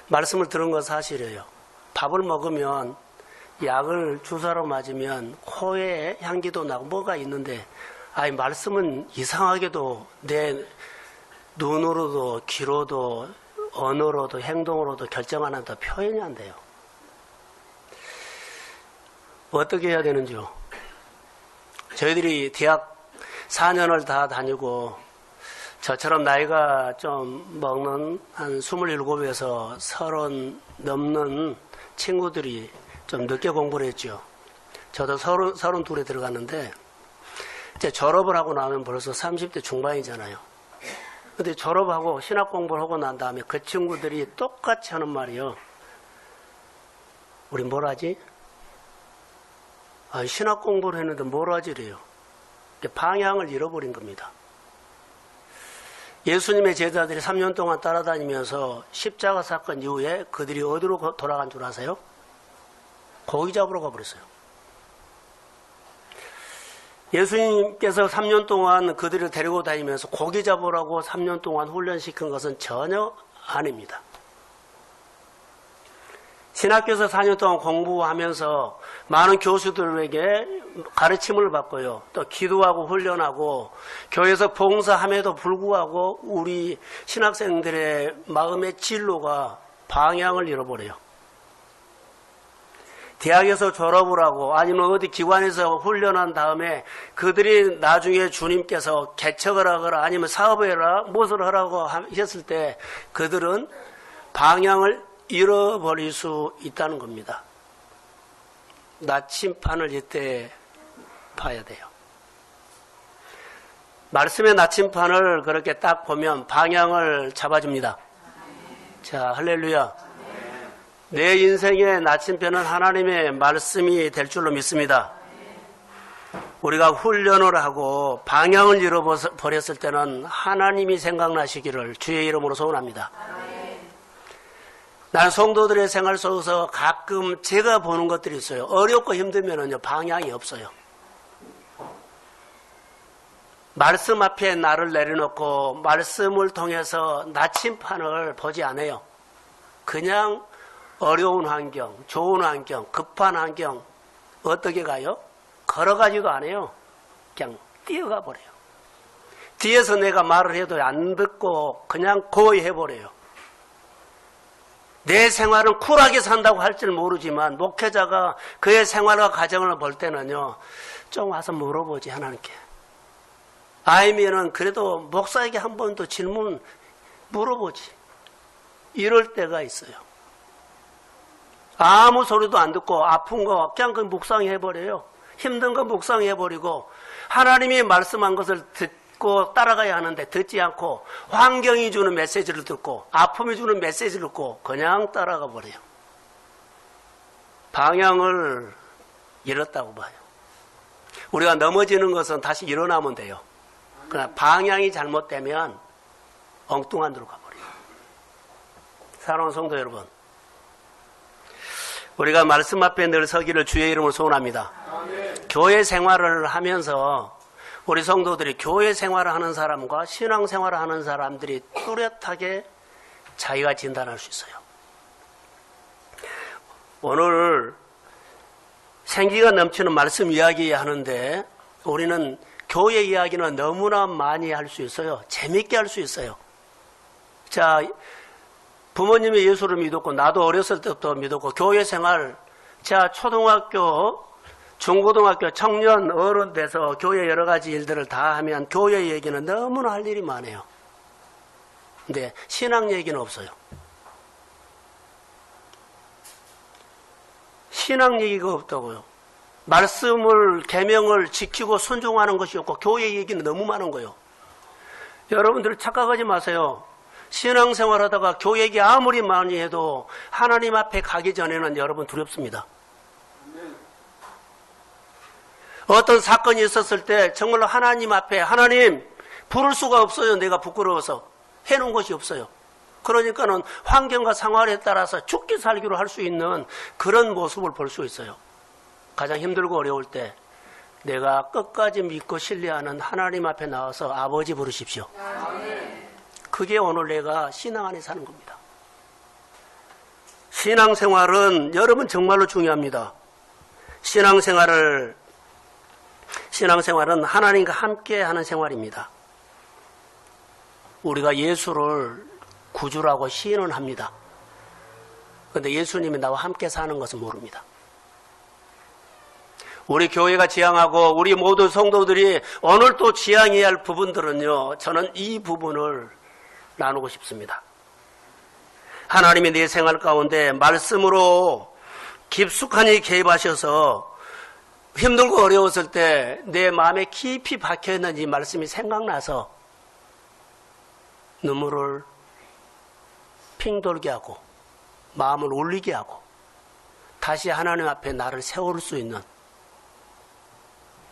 말씀을 들은 건 사실이에요. 밥을 먹으면 약을 주사로 맞으면 코에 향기도 나고 뭐가 있는데, 아이 말씀은 이상하게도 내 눈으로도 귀로도 언어로도 행동으로도 결정하는데 표현이 안 돼요. 어떻게 해야 되는지요? 저희들이 대학 4년을 다 다니고 저처럼 나이가 좀 먹는 한 27에서 30 넘는 친구들이 좀 늦게 공부를 했죠. 저도 32에 들어갔는데 이제 졸업을 하고 나면 벌써 30대 중반이잖아요. 근데 졸업하고 신학 공부를 하고 난 다음에 그 친구들이 똑같이 하는 말이요. 우리 뭘 하지? 신학 공부를 했는데 뭘 하지래요. 방향을 잃어버린 겁니다. 예수님의 제자들이 3년 동안 따라다니면서 십자가 사건 이후에 그들이 어디로 돌아간 줄 아세요? 고기 잡으러 가버렸어요. 예수님께서 3년 동안 그들을 데리고 다니면서 고기 잡으라고 3년 동안 훈련시킨 것은 전혀 아닙니다. 신학교에서 4년 동안 공부하면서 많은 교수들에게 가르침을 받고요. 또 기도하고 훈련하고 교회에서 봉사함에도 불구하고 우리 신학생들의 마음의 진로가 방향을 잃어버려요. 대학에서 졸업을 하고 아니면 어디 기관에서 훈련한 다음에 그들이 나중에 주님께서 개척을 하거나 아니면 사업을 해라 무엇을 하라고 하셨을 때 그들은 방향을 잃어버릴 수 있다는 겁니다. 나침판을 이때 봐야 돼요. 말씀의 나침판을 그렇게 딱 보면 방향을 잡아줍니다. 자, 할렐루야. 내 인생의 나침판은 하나님의 말씀이 될 줄로 믿습니다. 우리가 훈련을 하고 방향을 잃어버렸을 때는 하나님이 생각나시기를 주의 이름으로 소원합니다. 나는 성도들의 생활 속에서 가끔 제가 보는 것들이 있어요. 어렵고 힘들면은요, 방향이 없어요. 말씀 앞에 나를 내려놓고 말씀을 통해서 나침판을 보지 않아요. 그냥 어려운 환경, 좋은 환경, 급한 환경 어떻게 가요? 걸어가지도 않아요. 그냥 뛰어가 버려요. 뒤에서 내가 말을 해도 안 듣고 그냥 고의해버려요. 내 생활은 쿨하게 산다고 할 줄 모르지만 목회자가 그의 생활과 가정을 볼 때는요, 좀 와서 물어보지 하나님께. 아니면은 그래도 목사에게 한 번 더 질문 물어보지. 이럴 때가 있어요. 아무 소리도 안 듣고 아픈 거 그냥 그 묵상해버려요. 힘든 거 묵상해버리고 하나님이 말씀한 것을 듣고 따라가야 하는데 듣지 않고 환경이 주는 메시지를 듣고 아픔이 주는 메시지를 듣고 그냥 따라가 버려요. 방향을 잃었다고 봐요. 우리가 넘어지는 것은 다시 일어나면 돼요. 그러나 방향이 잘못되면 엉뚱한 데로 가버려요. 사랑하는 성도 여러분, 우리가 말씀 앞에 늘 서기를 주의 이름으로 소원합니다. 교회 생활을 하면서 우리 성도들이 교회 생활을 하는 사람과 신앙 생활을 하는 사람들이 뚜렷하게 자기가 진단할 수 있어요. 오늘 생기가 넘치는 말씀 이야기 하는데 우리는 교회 이야기는 너무나 많이 할 수 있어요. 재밌게 할 수 있어요. 자, 부모님이 예수를 믿었고 나도 어렸을 때부터 믿었고 교회 생활, 자, 초등학교, 중고등학교, 청년, 어른 돼서 교회 여러 가지 일들을 다 하면 교회 얘기는 너무나 할 일이 많아요. 근데 신앙 얘기는 없어요. 신앙 얘기가 없다고요. 말씀을, 계명을 지키고 순종하는 것이 없고 교회 얘기는 너무 많은 거예요. 여러분들 착각하지 마세요. 신앙생활 하다가 교회 얘기 아무리 많이 해도 하나님 앞에 가기 전에는 여러분 두렵습니다. 어떤 사건이 있었을 때 정말로 하나님 앞에 하나님 부를 수가 없어요. 내가 부끄러워서 해놓은 것이 없어요. 그러니까는 환경과 상황에 따라서 죽기 살기로 할 수 있는 그런 모습을 볼 수 있어요. 가장 힘들고 어려울 때 내가 끝까지 믿고 신뢰하는 하나님 앞에 나와서 아버지 부르십시오. 그게 오늘 내가 신앙 안에 사는 겁니다. 신앙생활은 여러분 정말로 중요합니다. 신앙생활은 하나님과 함께 하는 생활입니다. 우리가 예수를 구주라고 시인은 합니다. 그런데 예수님이 나와 함께 사는 것은 모릅니다. 우리 교회가 지향하고 우리 모든 성도들이 오늘 또 지향해야 할 부분들은요, 저는 이 부분을 나누고 싶습니다. 하나님이 내 생활 가운데 말씀으로 깊숙하니 개입하셔서 힘들고 어려웠을 때 내 마음에 깊이 박혀있는 이 말씀이 생각나서 눈물을 핑 돌게 하고 마음을 울리게 하고 다시 하나님 앞에 나를 세울 수 있는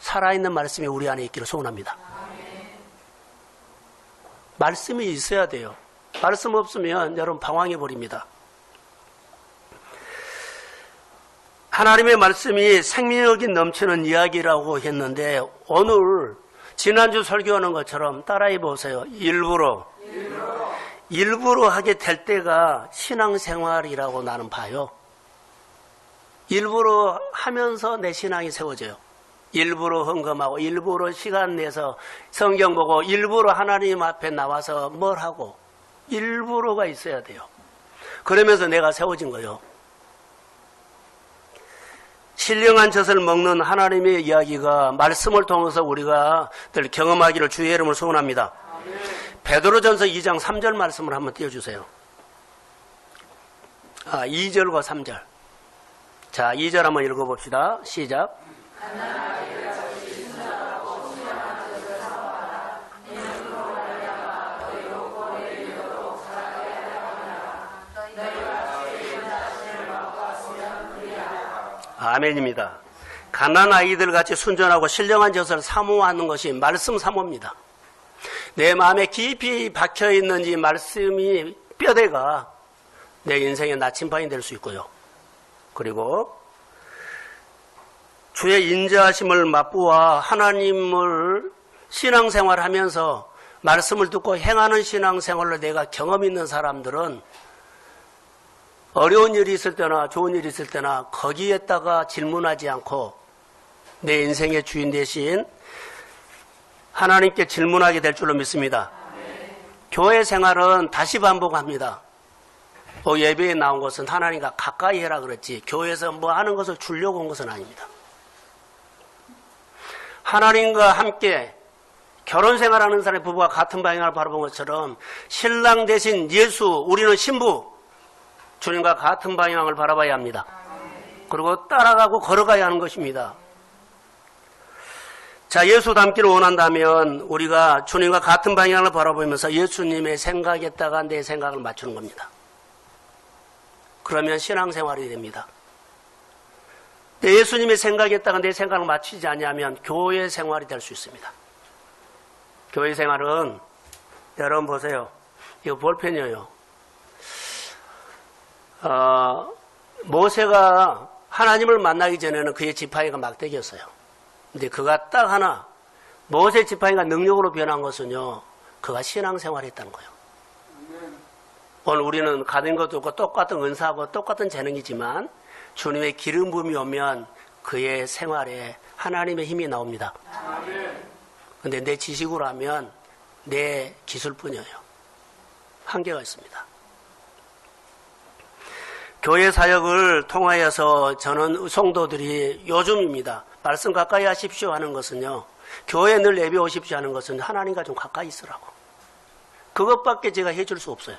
살아있는 말씀이 우리 안에 있기를 소원합니다. 말씀이 있어야 돼요. 말씀 없으면 여러분 방황해 버립니다. 하나님의 말씀이 생명력이 넘치는 이야기라고 했는데 오늘 지난주 설교하는 것처럼 따라해 보세요. 일부러 하게 될 때가 신앙생활이라고 나는 봐요. 일부러 하면서 내 신앙이 세워져요. 일부러 헌금하고 일부러 시간 내서 성경 보고 일부러 하나님 앞에 나와서 뭘 하고 일부러가 있어야 돼요. 그러면서 내가 세워진 거예요. 신령한 젖을 먹는 하나님의 이야기가 말씀을 통해서 우리가 늘 경험하기를 주의 이름으로 소원합니다. 베드로전서 2장 3절 말씀을 한번 띄워주세요. 2절과 3절. 자, 2절 한번 읽어봅시다. 시작. 아멘입니다. 갓난 아이들 같이 순전하고 신령한 젖을 사모하는 것이 말씀 사모입니다. 내 마음에 깊이 박혀있는 이 말씀이 뼈대가 내 인생의 나침반이 될 수 있고요. 그리고 주의 인자하심을 맛보아 하나님을 신앙생활하면서 말씀을 듣고 행하는 신앙생활로 내가 경험 있는 사람들은 어려운 일이 있을 때나 좋은 일이 있을 때나 거기에다가 질문하지 않고 내 인생의 주인 대신 하나님께 질문하게 될 줄로 믿습니다. 교회 생활은 다시 반복합니다. 예배에 나온 것은 하나님과 가까이 해라 그랬지 교회에서 뭐 하는 것을 주려고 온 것은 아닙니다. 하나님과 함께 결혼 생활하는 사람의 부부가 같은 방향을 바라본 것처럼 신랑 대신 예수, 우리는 신부, 주님과 같은 방향을 바라봐야 합니다. 그리고 따라가고 걸어가야 하는 것입니다. 자, 예수 닮기를 원한다면 우리가 주님과 같은 방향을 바라보면서 예수님의 생각에다가 내 생각을 맞추는 겁니다. 그러면 신앙생활이 됩니다. 예수님의 생각에다가 내 생각을 맞추지 않으면 교회 생활이 될 수 있습니다. 교회 생활은 여러분 보세요. 이거 볼펜이에요. 모세가 하나님을 만나기 전에는 그의 지팡이가 막대기였어요. 근데 그가 딱 하나 모세 지팡이가 능력으로 변한 것은요, 그가 신앙생활을 했다는 거예요. 오늘 우리는 가진 것도 없고 똑같은 은사하고 똑같은 재능이지만 주님의 기름 부음이 오면 그의 생활에 하나님의 힘이 나옵니다. 근데 내 지식으로 하면 내 기술뿐이에요. 한계가 있습니다. 교회 사역을 통하여서 저는 성도들이 요즘입니다. 말씀 가까이 하십시오 하는 것은요, 교회 늘 예배 오십시오 하는 것은 하나님과 좀 가까이 있으라고. 그것밖에 제가 해줄 수 없어요.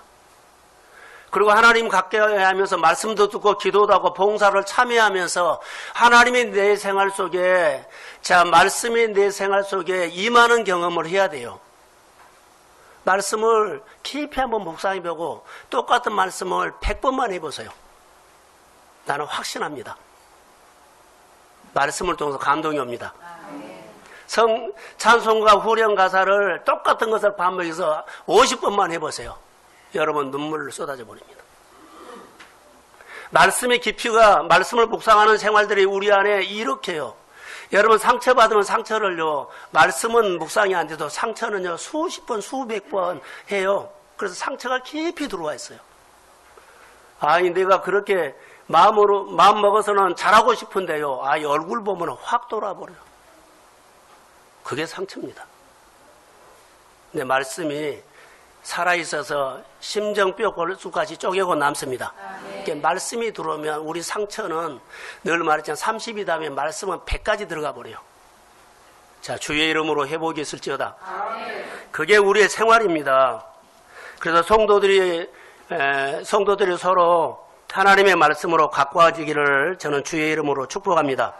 그리고 하나님 가까이 하면서 말씀도 듣고 기도도 하고 봉사를 참여하면서 하나님이 내 생활 속에, 자, 말씀이 내 생활 속에 임하는 경험을 해야 돼요. 말씀을 깊이 한번 묵상해보고 똑같은 말씀을 100번만 해보세요. 나는 확신합니다. 말씀을 통해서 감동이 옵니다. 찬송과 후렴 가사를 똑같은 것을 반복해서 50번만 해보세요. 여러분 눈물을 쏟아져 버립니다. 말씀의 깊이가, 말씀을 묵상하는 생활들이 우리 안에 이렇게요. 여러분 상처받으면 상처를요, 말씀은 묵상이 안 돼도 상처는요 수십 번 수백 번 해요. 그래서 상처가 깊이 들어와 있어요. 아니, 내가 그렇게 마음 먹어서는 잘하고 싶은데요. 아, 이 얼굴 보면 확 돌아버려요. 그게 상처입니다. 내 말씀이 살아있어서 심정뼈 골수까지 쪼개고 남습니다. 말씀이 들어오면 우리 상처는 늘 말했지만 30이 다음에 말씀은 100까지 들어가 버려요. 자, 주의 이름으로 회복이 있을지어다. 그게 우리의 생활입니다. 그래서 성도들이 서로 하나님의 말씀으로 가까워지기를 저는 주의 이름으로 축복합니다.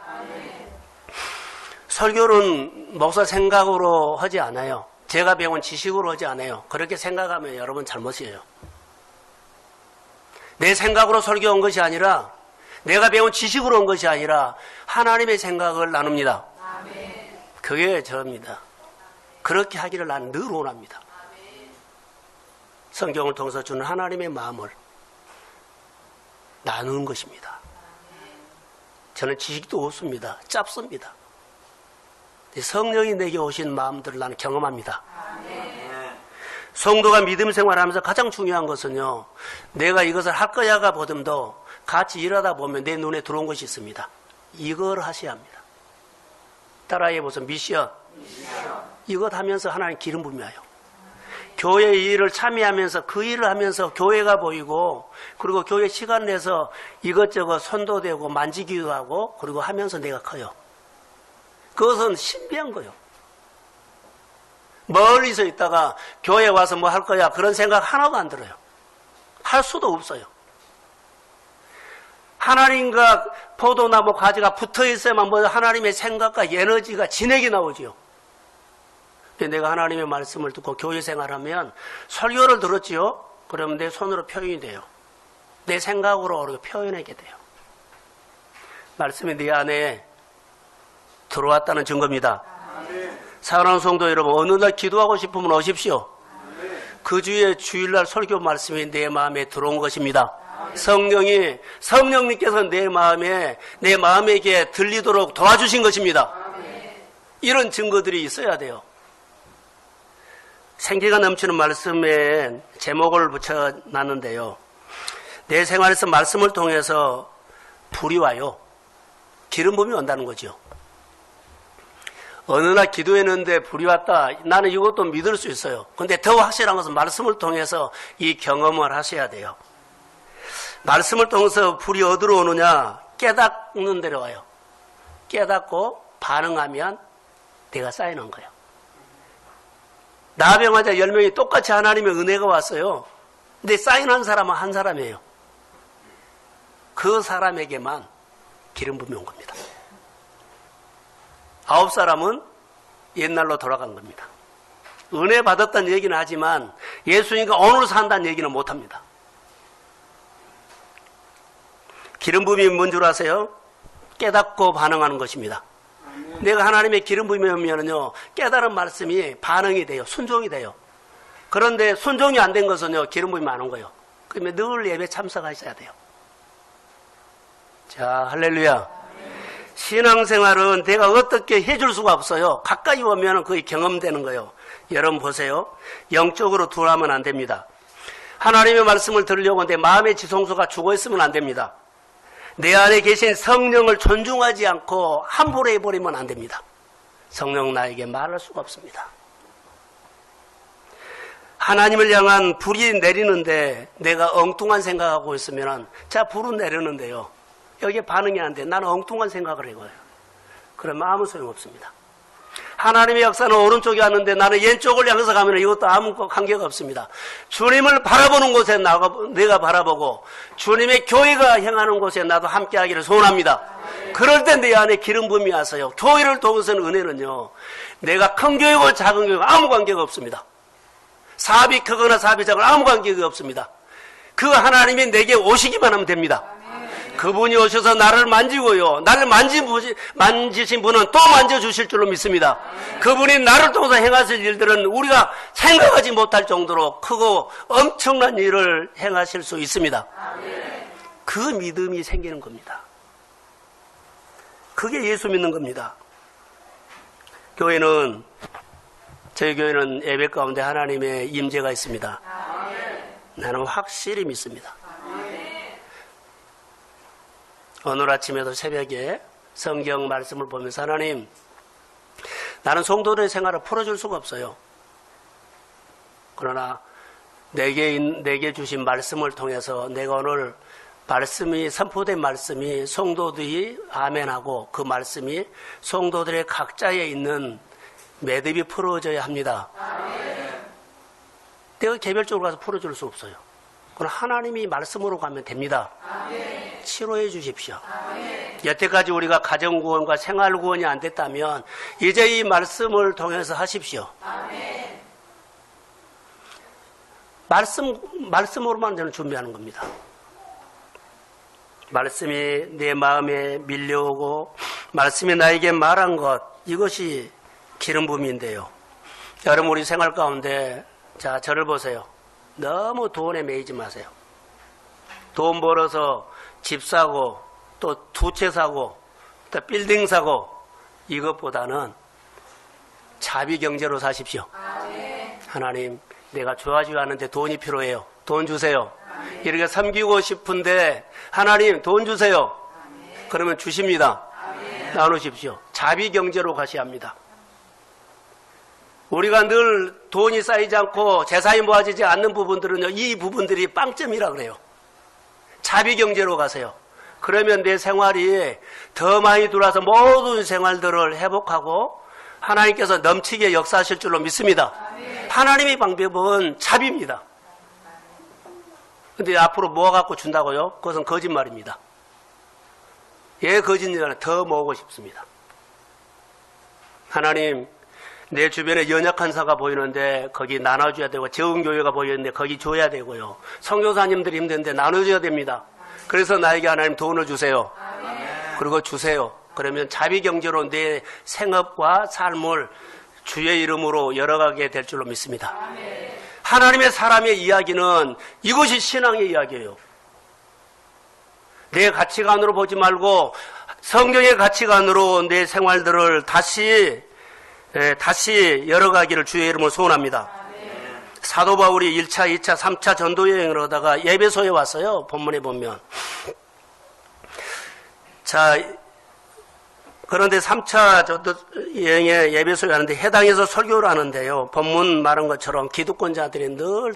설교는 목사 생각으로 하지 않아요. 제가 배운 지식으로 하지 않아요. 그렇게 생각하면 여러분 잘못이에요. 내 생각으로 설교한 것이 아니라, 내가 배운 지식으로 온 것이 아니라 하나님의 생각을 나눕니다. 그게 저입니다. 그렇게 하기를 나는 늘 원합니다. 성경을 통해서 주는 하나님의 마음을 나누는 것입니다. 저는 지식도 없습니다. 짧습니다. 성령이 내게 오신 마음들을 나는 경험합니다. 성도가 믿음 생활하면서 가장 중요한 것은요, 내가 이것을 할 거야가 보듬도 같이 일하다 보면 내 눈에 들어온 것이 있습니다. 이걸 하셔야 합니다. 따라해 보세요. 미션. 이것 하면서 하나님 기름 부음하여 교회 일을 참여하면서 그 일을 하면서 교회가 보이고, 그리고 교회 시간 내서 이것저것 선도되고 만지기도 하고, 그리고 하면서 내가 커요. 그것은 신비한 거예요. 멀리서 있다가 교회 와서 뭐 할 거야 그런 생각 하나도 안 들어요. 할 수도 없어요. 하나님과 포도나무 가지가 붙어 있어야만 뭐 하나님의 생각과 에너지가 진액이 나오지요. 내가 하나님의 말씀을 듣고 교회 생활하면 설교를 들었지요. 그러면 내 손으로 표현이 돼요. 내 생각으로 표현하게 돼요. 말씀이 내 안에 들어왔다는 증거입니다. 사랑하는 성도 여러분, 어느 날 기도하고 싶으면 오십시오. 그 주에 주일날 설교 말씀이 내 마음에 들어온 것입니다. 성령님께서 내 마음에게 들리도록 도와주신 것입니다. 이런 증거들이 있어야 돼요. 생기가 넘치는 말씀에 제목을 붙여놨는데요. 내 생활에서 말씀을 통해서 불이 와요. 기름 부음이 온다는 거죠. 어느 날 기도했는데 불이 왔다. 나는 이것도 믿을 수 있어요. 근데 더 확실한 것은 말씀을 통해서 이 경험을 하셔야 돼요. 말씀을 통해서 불이 어디로 오느냐? 깨닫는 데로 와요. 깨닫고 반응하면 내가 쌓이는 거예요. 나병환자 10명이 똑같이 하나님의 은혜가 왔어요. 근데 쌓인한 사람은 한 사람이에요. 그 사람에게만 기름 부음이 온 겁니다. 9사람은 옛날로 돌아간 겁니다. 은혜 받았다는 얘기는 하지만 예수님과 오늘 산다는 얘기는 못합니다. 기름 부음이 뭔 줄 아세요? 깨닫고 반응하는 것입니다. 내가 하나님의 기름 부음이 오면요, 깨달은 말씀이 반응이 돼요. 순종이 돼요. 그런데 순종이 안 된 것은요, 기름 부음이 안 온 거예요. 그러면 늘 예배 참석하셔야 돼요. 자, 할렐루야. 신앙생활은 내가 어떻게 해줄 수가 없어요. 가까이 오면 그게 경험되는 거예요. 여러분 보세요. 영적으로 둔하면 안 됩니다. 하나님의 말씀을 들으려고 내 마음의 지성소가 죽어있으면 안 됩니다. 내 안에 계신 성령을 존중하지 않고 함부로 해버리면 안 됩니다. 성령 나에게 말할 수가 없습니다. 하나님을 향한 불이 내리는데 내가 엉뚱한 생각하고 있으면, 자, 불은 내리는데요, 여기에 반응이 안 돼. 나는 엉뚱한 생각을 해요. 그러면 아무 소용없습니다. 하나님의 역사는 오른쪽에 왔는데 나는 왼쪽을 향해서 가면 이것도 아무 관계가 없습니다. 주님을 바라보는 곳에 내가 바라보고 주님의 교회가 향하는 곳에 나도 함께 하기를 소원합니다. 그럴 때 내 안에 기름 부음이 와서요, 교회를 통해서는 은혜는요, 내가 큰 교회고 작은 교회가 아무 관계가 없습니다. 사업이 크거나 사업이 작거나 아무 관계가 없습니다. 그 하나님이 내게 오시기만 하면 됩니다. 그분이 오셔서 나를 만지고요, 나를 만지신 분은 또 만져주실 줄로 믿습니다. 그분이 나를 통해서 행하실 일들은 우리가 생각하지 못할 정도로 크고 엄청난 일을 행하실 수 있습니다. 그 믿음이 생기는 겁니다. 그게 예수 믿는 겁니다. 저희 교회는 예배 가운데 하나님의 임재가 있습니다. 나는 확실히 믿습니다. 오늘 아침에도 새벽에 성경 말씀을 보면서 하나님, 나는 성도들의 생활을 풀어줄 수가 없어요. 그러나 내게 주신 말씀을 통해서 내가 오늘 말씀이 선포된 말씀이 성도들이 아멘하고 그 말씀이 성도들의 각자에 있는 매듭이 풀어져야 합니다. 아멘. 내가 개별적으로 가서 풀어줄 수 없어요. 그럼 하나님이 말씀으로 가면 됩니다. 아멘. 치료해 주십시오. 아멘. 여태까지 우리가 가정구원과 생활구원이 안 됐다면 이제 이 말씀을 통해서 하십시오. 아멘. 말씀으로만 저는 준비하는 겁니다. 말씀이 내 마음에 밀려오고 말씀이 나에게 말한 것, 이것이 기름 부음인데요. 여러분, 우리 생활 가운데 자, 저를 보세요. 너무 돈에 매이지 마세요. 돈 벌어서 집 사고 또 두 채 사고 또 빌딩 사고, 이것보다는 자비 경제로 사십시오. 하나님, 내가 좋아지려 하는데 돈이 필요해요. 돈 주세요. 이렇게 섬기고 싶은데 하나님 돈 주세요. 그러면 주십니다. 나누십시오. 자비 경제로 가셔야 합니다. 우리가 늘 돈이 쌓이지 않고 재산이 모아지지 않는 부분들은요, 이 부분들이 빵점이라 그래요. 자비 경제로 가세요. 그러면 내 생활이 더 많이 들어와서 모든 생활들을 회복하고 하나님께서 넘치게 역사하실 줄로 믿습니다. 하나님의 방법은 자비입니다. 근데 앞으로 모아갖고 준다고요? 그것은 거짓말입니다. 예, 거짓말은 더 모으고 싶습니다. 하나님, 내 주변에 연약한 사가 보이는데 거기 나눠줘야 되고, 재흥교회가 보이는데 거기 줘야 되고요. 선교사님들이 힘든데 나눠줘야 됩니다. 그래서 나에게 하나님 돈을 주세요. 그리고 주세요. 그러면 자비 경제로 내 생업과 삶을 주의 이름으로 열어가게 될 줄로 믿습니다. 하나님의 사람의 이야기는 이것이 신앙의 이야기예요. 내 가치관으로 보지 말고 성경의 가치관으로 내 생활들을 다시 열어가기를 주의 이름으로 소원합니다. 사도 바울이 1차, 2차, 3차 전도 여행을 하다가 예배소에 왔어요. 본문에 보면. 자, 그런데 3차 전도 여행에 예배소에 가는데 해당해서 설교를 하는데요. 본문 말한 것처럼 기득권자들이 늘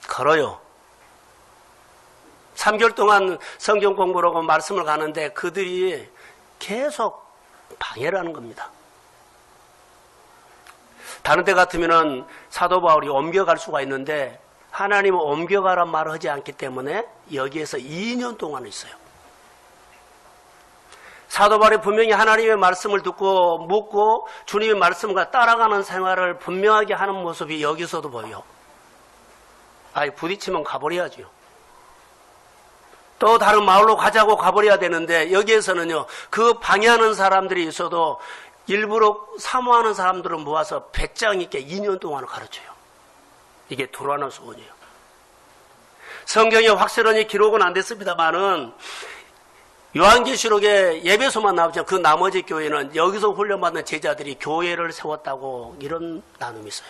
걸어요. 3개월 동안 성경 공부를 하고 말씀을 가는데 그들이 계속 방해를 하는 겁니다. 다른 데 같으면은 사도 바울이 옮겨갈 수가 있는데 하나님은 옮겨가란 말을 하지 않기 때문에 여기에서 2년 동안 있어요. 사도 바울이 분명히 하나님의 말씀을 듣고 묻고 주님의 말씀과 따라가는 생활을 분명하게 하는 모습이 여기서도 보여요. 아이, 부딪히면 가버려야죠. 또 다른 마을로 가자고 가버려야 되는데 여기에서는요, 그 방해하는 사람들이 있어도 일부러 사모하는 사람들을 모아서 배짱 있게 2년 동안 가르쳐요. 이게 두라노 소원이에요. 성경에 확실하게 기록은 안 됐습니다만은 요한계시록에 예배소만 나오죠. 그 나머지 교회는 여기서 훈련받는 제자들이 교회를 세웠다고 이런 나눔이 있어요.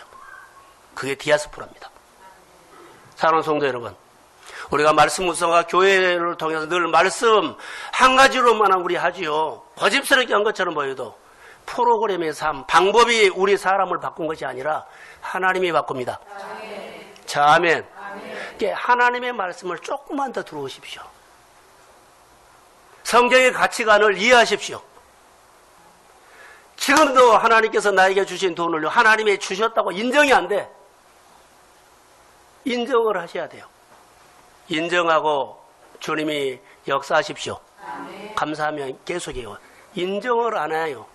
그게 디아스포라입니다. 사랑하는 성도 여러분, 우리가 말씀 묵상과 교회를 통해서 늘 말씀 한 가지로만 우리 하지요. 고집스럽게 한 것처럼 보여도 프로그램의 삶, 방법이 우리 사람을 바꾼 것이 아니라 하나님이 바꿉니다. 아멘. 자, 아멘. 아멘. 하나님의 말씀을 조금만 더 들어오십시오. 성경의 가치관을 이해하십시오. 지금도 하나님께서 나에게 주신 돈을 하나님이 주셨다고 인정이 안 돼. 인정을 하셔야 돼요. 인정하고 주님이 역사하십시오. 아멘. 감사하면 계속해요. 인정을 안 해요.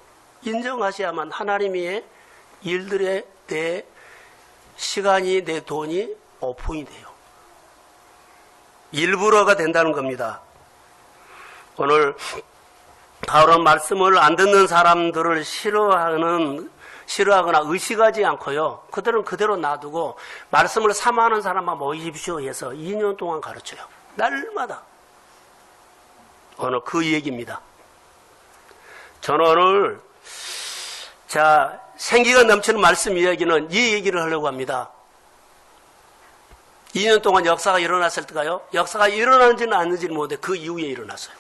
인정하셔야만 하나님의 일들에 내 시간이, 내 돈이 오픈이 돼요. 일부러가 된다는 겁니다. 오늘 바울은 말씀을 안 듣는 사람들을 싫어하거나 의식하지 않고요. 그들은 그대로 놔두고 말씀을 사모하는 사람만 모이십시오 해서 2년 동안 가르쳐요. 날마다. 오늘 그 얘기입니다. 저는 오늘 생기가 넘치는 말씀 이야기는 이 얘기를 하려고 합니다. 2년 동안 역사가 일어났을까요? 역사가 일어나는지는 않는지는 모르는데 그 이후에 일어났어요.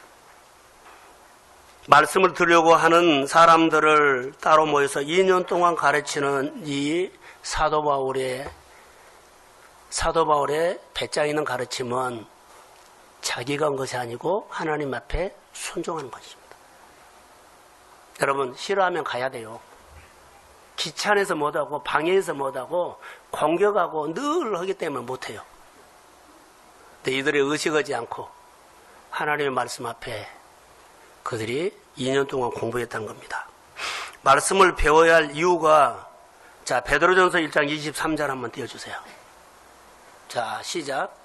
말씀을 들으려고 하는 사람들을 따로 모여서 2년 동안 가르치는 이 사도 바울의 배짱 있는 가르침은 자기가 한 것이 아니고 하나님 앞에 순종하는 것입니다. 여러분, 싫어하면 가야 돼요. 귀찮아서 못하고 방해해서 못하고 공격하고 늘 하기 때문에 못해요. 근데 이들이 의식하지 않고 하나님의 말씀 앞에 그들이 2년 동안 공부했다는 겁니다. 말씀을 배워야 할 이유가, 자, 베드로전서 1장 23절 한번 띄워주세요. 자, 시작.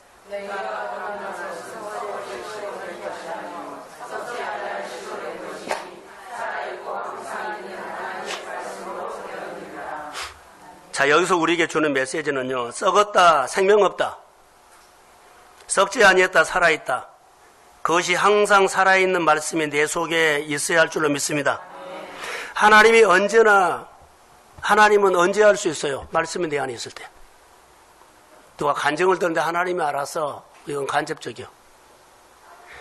자, 여기서 우리에게 주는 메시지는요, 썩었다, 생명 없다. 썩지 아니했다, 살아있다. 그것이 항상 살아있는 말씀이 내 속에 있어야 할 줄로 믿습니다. 하나님은 언제 할 수 있어요? 말씀이 내 안에 있을 때. 누가 간증을 듣는데 하나님이 알아서, 이건 간접적이요.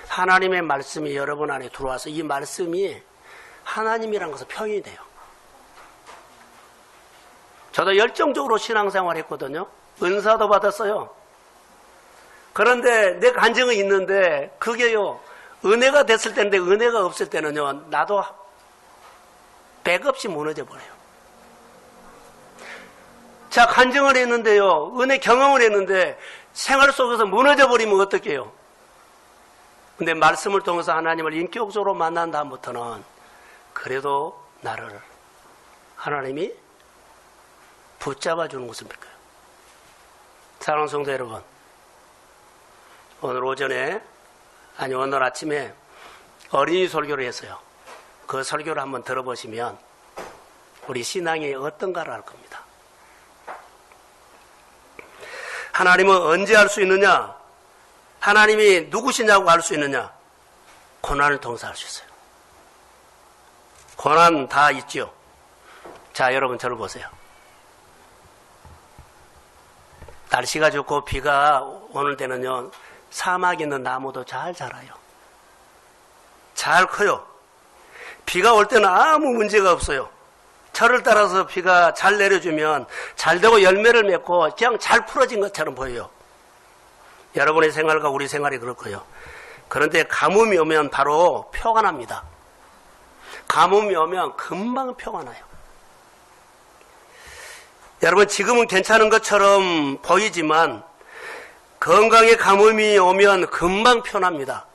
하나님의 말씀이 여러분 안에 들어와서 이 말씀이 하나님이라는 것을 표현이 돼요. 저도 열정적으로 신앙생활 했거든요. 은사도 받았어요. 그런데 내 간증은 있는데 그게요, 은혜가 됐을 때인데 은혜가 없을 때는요, 나도 백없이 무너져 버려요. 자, 간증을 했는데요, 은혜 경험을 했는데 생활 속에서 무너져 버리면 어떡해요? 근데 말씀을 통해서 하나님을 인격적으로 만난 다음부터는 그래도 나를 하나님이 붙잡아 주는 것을 믿어요. 사랑하는 성도 여러분, 오늘 오늘 아침에 어린이 설교를 했어요. 그 설교를 한번 들어보시면 우리 신앙이 어떤가를 알 겁니다. 하나님은 언제 알 수 있느냐? 하나님이 누구시냐고 알 수 있느냐? 고난을 통해서 알 수 있어요. 고난 다 있죠. 자, 여러분 저를 보세요. 날씨가 좋고 비가 오는 때는요, 사막에 있는 나무도 잘 자라요. 잘 커요. 비가 올 때는 아무 문제가 없어요. 철을 따라서 비가 잘 내려주면 잘 되고 열매를 맺고 그냥 잘 풀어진 것처럼 보여요. 여러분의 생활과 우리 생활이 그렇고요. 그런데 가뭄이 오면 바로 표가 납니다. 가뭄이 오면 금방 표가 나요. 여러분, 지금은 괜찮은 것처럼 보이지만 건강에 가뭄이 오면 금방 표납니다.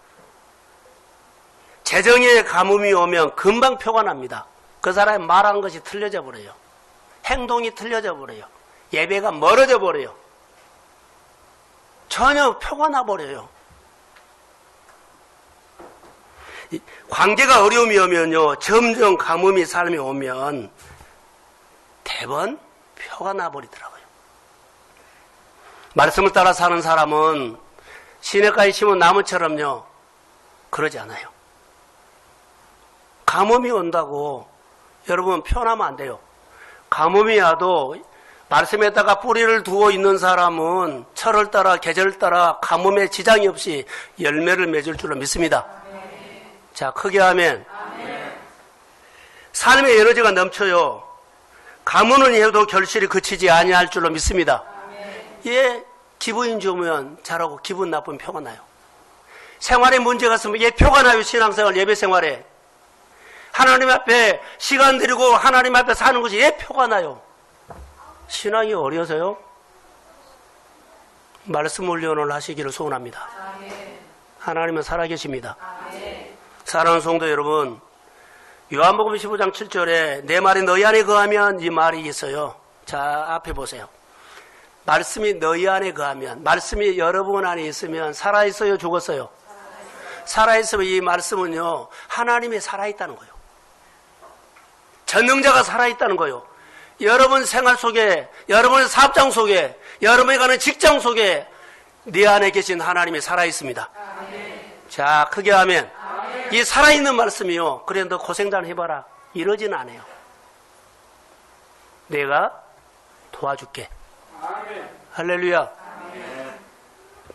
재정에 가뭄이 오면 금방 표가 납니다. 그 사람이 말한 것이 틀려져 버려요. 행동이 틀려져 버려요. 예배가 멀어져 버려요. 전혀 표가 나버려요. 관계가 어려움이 오면요, 점점 가뭄이 삶이 오면 대번 표가 나버리더라고요. 말씀을 따라 사는 사람은 시냇가에 심은 나무처럼요, 그러지 않아요. 가뭄이 온다고 여러분 표현하면 안 돼요. 가뭄이 와도 말씀에다가 뿌리를 두고 있는 사람은 철을 따라 계절을 따라 가뭄에 지장이 없이 열매를 맺을 줄로 믿습니다. 아멘. 자, 크게 하면 아멘. 삶의 에너지가 넘쳐요. 가뭄은 해도 결실이 그치지 아니할 줄로 믿습니다. 아멘. 예, 기분이 좋으면 잘하고 기분 나쁘면 표가 나요. 생활에 문제가 있으면 예, 표가 나요. 신앙생활, 예배생활에. 하나님 앞에 시간 들이고 하나님 앞에 사는 것이 예, 표가 나요. 신앙이 어려서요? 말씀 훈련을 하시기를 소원합니다. 아멘. 하나님은 살아계십니다. 아멘. 사랑하는 성도 여러분, 요한복음 15장 7절에 내 말이 너희 안에 거하면 이 말이 있어요. 자, 앞에 보세요. 말씀이 너희 안에 거하면, 말씀이 여러분 안에 있으면 살아있어요, 죽었어요? 살아있으면 이 말씀은요, 하나님이 살아있다는 거예요. 전능자가 살아있다는 거예요. 여러분 생활 속에, 여러분의 사업장 속에, 여러분이 가는 직장 속에 네 안에 계신 하나님이 살아있습니다. 아멘. 자, 크게 하면 아멘. 이 살아있는 말씀이요, 그래 너 고생단 해봐라, 이러지는 않아요. 내가 도와줄게. 아멘. 할렐루야. 아멘.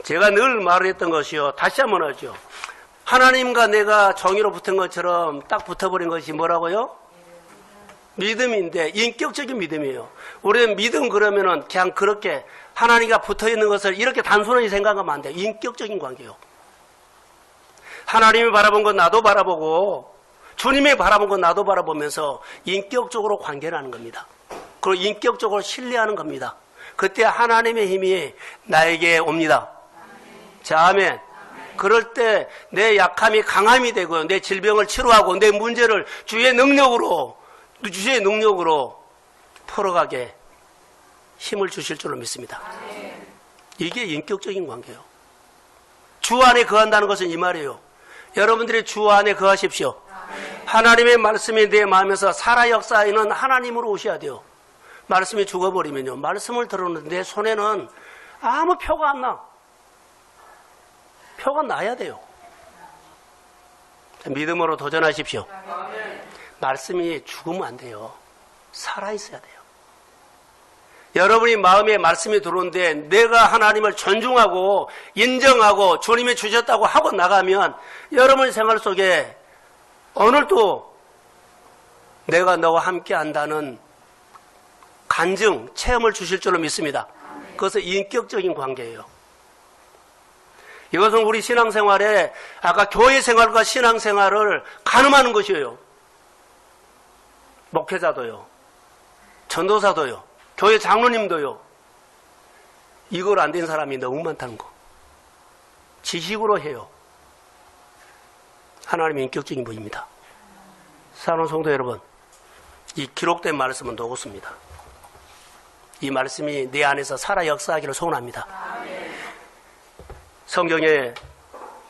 제가 늘 말했던 것이요. 다시 한번 하죠. 하나님과 내가 정의로 붙은 것처럼 딱 붙어버린 것이 뭐라고요? 믿음인데 인격적인 믿음이에요. 우리는 믿음 그러면은 그냥 그렇게 하나님과 붙어있는 것을 이렇게 단순하게 생각하면 안 돼요. 인격적인 관계요. 하나님이 바라본 건 나도 바라보고 주님이 바라본 건 나도 바라보면서 인격적으로 관계를 하는 겁니다. 그리고 인격적으로 신뢰하는 겁니다. 그때 하나님의 힘이 나에게 옵니다. 자, 아멘. 그럴 때 내 약함이 강함이 되고요. 내 질병을 치료하고 내 문제를 주의 능력으로 풀어가게 힘을 주실 줄로 믿습니다. 이게 인격적인 관계예요. 주 안에 거한다는 것은 이 말이에요. 여러분들이 주 안에 거하십시오. 하나님의 말씀이 내 마음에서 살아 역사하는 하나님으로 오셔야 돼요. 말씀이 죽어버리면요. 말씀을 들었는데 내 손에는 아무 표가 안 나. 표가 나야 돼요. 믿음으로 도전하십시오. 말씀이 죽으면 안 돼요. 살아있어야 돼요. 여러분이 마음에 말씀이 들어오는데 내가 하나님을 존중하고 인정하고 주님이 주셨다고 하고 나가면 여러분 생활 속에 오늘도 내가 너와 함께 한다는 간증, 체험을 주실 줄로 믿습니다. 그것은 인격적인 관계예요. 이것은 우리 신앙생활에 아까 교회 생활과 신앙생활을 가늠하는 것이에요. 목회자도요. 전도사도요. 교회 장로님도요. 이걸 안 된 사람이 너무 많다는 거. 지식으로 해요. 하나님의 인격적인 분입니다. 사랑하는 성도 여러분, 이 기록된 말씀은 녹았습니다. 이 말씀이 내 안에서 살아 역사하기를 소원합니다. 성경에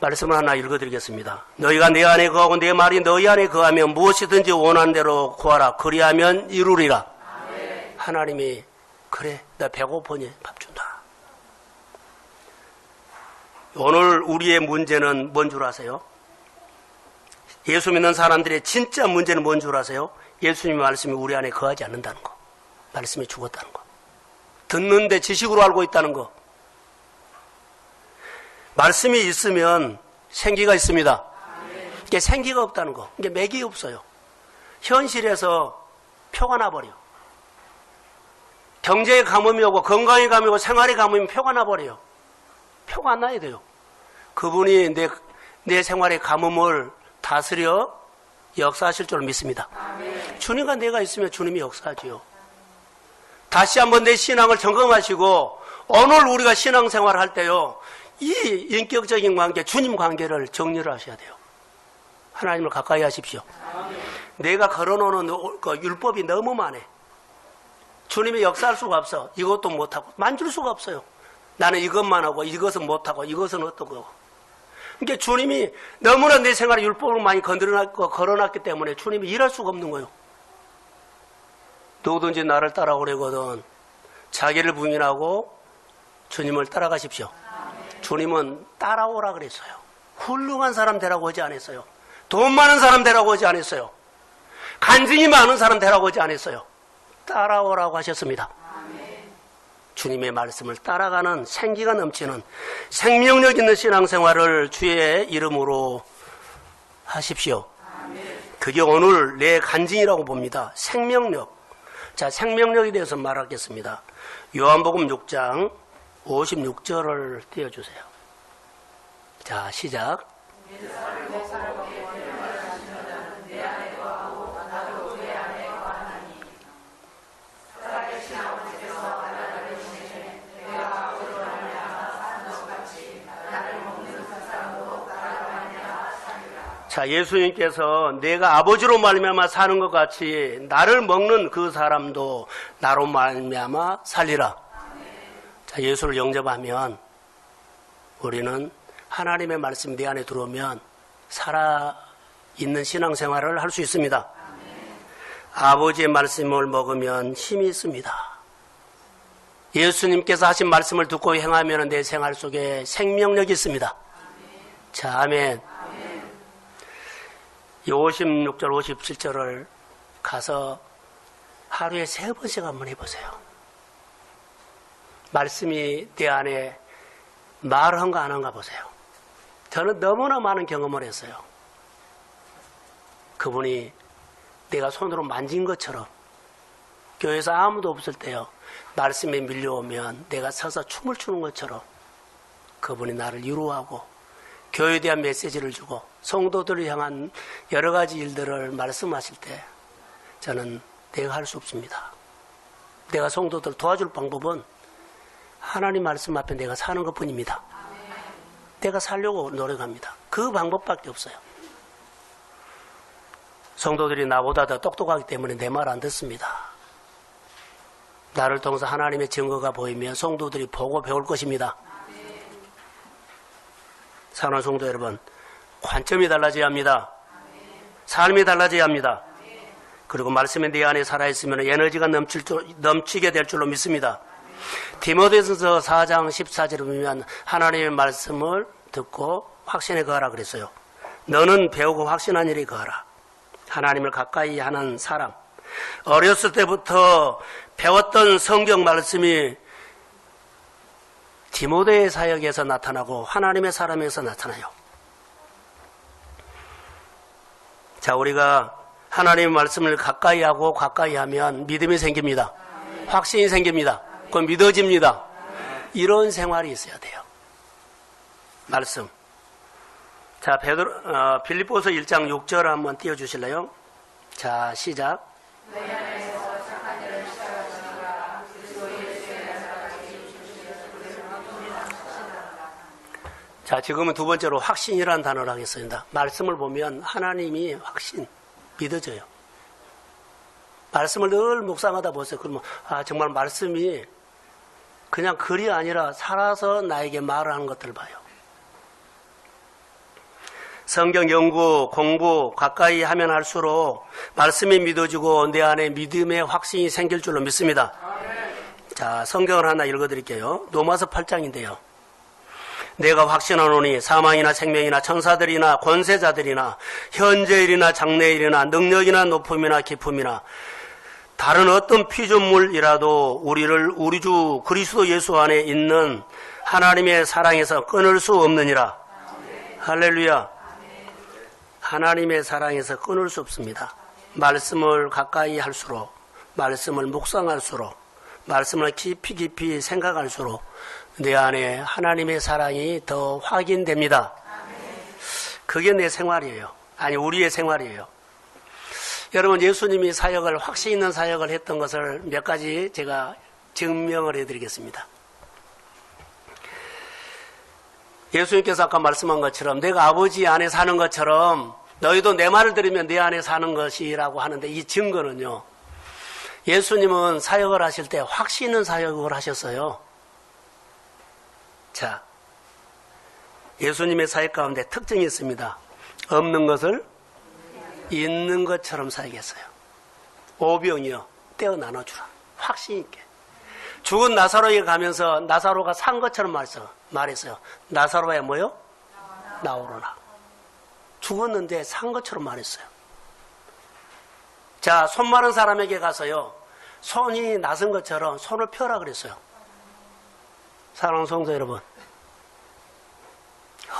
말씀을 하나 읽어드리겠습니다. 너희가 내 안에 거하고 내 말이 너희 안에 거하면 무엇이든지 원하는 대로 구하라. 그리하면 이루리라. 하나님이 그래 나 배고프니 밥 준다. 오늘 우리의 문제는 뭔 줄 아세요? 예수 믿는 사람들의 진짜 문제는 뭔 줄 아세요? 예수님의 말씀이 우리 안에 거하지 않는다는 거. 말씀이 죽었다는 거. 듣는데 지식으로 알고 있다는 거. 말씀이 있으면 생기가 있습니다. 이게 생기가 없다는 거. 이게 맥이 없어요. 현실에서 표가 나버려. 경제의 가뭄이 오고 건강의 가뭄이 오고 생활의 가뭄이 표가 나버려요. 표가 안 나야 돼요. 그분이 내 생활의 가뭄을 다스려 역사하실 줄 믿습니다. 주님과 내가 있으면 주님이 역사하지요. 다시 한번 내 신앙을 점검하시고 오늘 우리가 신앙생활을 할 때요. 이 인격적인 관계, 주님 관계를 정리를 하셔야 돼요. 하나님을 가까이 하십시오. 내가 걸어놓는 그 율법이 너무 많아. 주님이 역사할 수가 없어. 이것도 못하고 만질 수가 없어요. 나는 이것만 하고 이것은 못하고 이것은 어떻고. 그러니까 주님이 너무나 내 생활에 율법을 많이 걸어놨기 때문에 주님이 일할 수가 없는 거예요. 누구든지 나를 따라오려거든 자기를 부인하고 주님을 따라가십시오. 주님은 따라오라 그랬어요. 훌륭한 사람 되라고 하지 않았어요. 돈 많은 사람 되라고 하지 않았어요. 간증이 많은 사람 되라고 하지 않았어요. 따라오라고 하셨습니다. 주님의 말씀을 따라가는 생기가 넘치는 생명력 있는 신앙생활을 주의 이름으로 하십시오. 그게 오늘 내 간증이라고 봅니다. 생명력. 자, 생명력에 대해서 말하겠습니다. 요한복음 6장 56절을 띄워주세요. 자, 시작. 자, 예수님께서 내가 아버지로 말미암아 사는 것 같이 나를 먹는 그 사람도 나로 말미암아 살리라. 자, 예수를 영접하면 우리는 하나님의 말씀이 내 안에 들어오면 살아있는 신앙생활을 할 수 있습니다. 아버지의 말씀을 먹으면 힘이 있습니다. 예수님께서 하신 말씀을 듣고 행하면 내 생활 속에 생명력이 있습니다. 자, 아멘. 이 56절, 57절을 가서 하루에 3번씩 한번 해보세요. 말씀이 내 안에 말을 한가 안 한가 보세요. 저는 너무나 많은 경험을 했어요. 그분이 내가 손으로 만진 것처럼 교회에서 아무도 없을 때요. 말씀에 밀려오면 내가 서서 춤을 추는 것처럼 그분이 나를 위로하고 교회에 대한 메시지를 주고 성도들을 향한 여러 가지 일들을 말씀하실 때 저는 내가 할 수 없습니다. 내가 성도들 도와줄 방법은 하나님 말씀 앞에 내가 사는 것뿐입니다. 내가 살려고 노력합니다. 그 방법밖에 없어요. 성도들이 나보다 더 똑똑하기 때문에 내 말 안 듣습니다. 나를 통해서 하나님의 증거가 보이면 성도들이 보고 배울 것입니다. 사랑하는 성도 여러분, 관점이 달라져야 합니다. 삶이 달라져야 합니다. 그리고 말씀이 내 안에 살아있으면 에너지가 넘치게 될 줄로 믿습니다. 디모데전서 4장 14절을 보면 하나님의 말씀을 듣고 확신에 거하라 그랬어요. 너는 배우고 확신한 일에 거하라. 하나님을 가까이 하는 사람, 어렸을 때부터 배웠던 성경 말씀이 디모데의 사역에서 나타나고 하나님의 사람에서 나타나요. 자, 우리가 하나님의 말씀을 가까이 하고 가까이 하면 믿음이 생깁니다. 확신이 생깁니다. 그건 믿어집니다. 이런 생활이 있어야 돼요. 말씀. 자, 빌립보서 1장 6절 한번 띄워주실래요? 자, 시작. 자, 지금은 두 번째로 확신이라는 단어를 하겠습니다. 말씀을 보면 하나님이 확신, 믿어져요. 말씀을 늘 묵상하다 보세요. 그러면 정말 말씀이 그냥 글이 아니라 살아서 나에게 말을 하는 것들을 봐요. 성경 연구, 공부 가까이 하면 할수록 말씀이 믿어지고 내 안에 믿음의 확신이 생길 줄로 믿습니다. 자, 성경을 하나 읽어드릴게요. 로마서 8장인데요. 내가 확신하노니 사망이나 생명이나 천사들이나 권세자들이나 현재일이나 장래일이나 능력이나 높음이나 깊음이나 다른 어떤 피조물이라도 우리를 우리 주 그리스도 예수 안에 있는 하나님의 사랑에서 끊을 수 없느니라. 할렐루야. 하나님의 사랑에서 끊을 수 없습니다. 말씀을 가까이 할수록, 말씀을 묵상할수록, 말씀을 깊이 생각할수록 내 안에 하나님의 사랑이 더 확인됩니다. 그게 내 생활이에요. 아니, 우리의 생활이에요. 여러분, 예수님이 사역을, 확신 있는 사역을 했던 것을 몇 가지 제가 증명을 해드리겠습니다. 예수님께서 아까 말씀한 것처럼 내가 아버지 안에 사는 것처럼 너희도 내 말을 들으면 내 안에 사는 것이라고 하는데, 이 증거는요, 예수님은 사역을 하실 때 확신 있는 사역을 하셨어요. 자, 예수님의 사역 가운데 특징이 있습니다. 없는 것을 있는 것처럼 사역했어요. 오병이요, 떼어 나눠주라. 확신 있게. 죽은 나사로에게 가면서 나사로가 산 것처럼 말했어요. 나사로야 뭐요? 나오로라. 죽었는데 산 것처럼 말했어요. 자, 손 마른 사람에게 가서요, 손이 나선 것처럼 손을 펴라 그랬어요. 사랑하는 성도 여러분,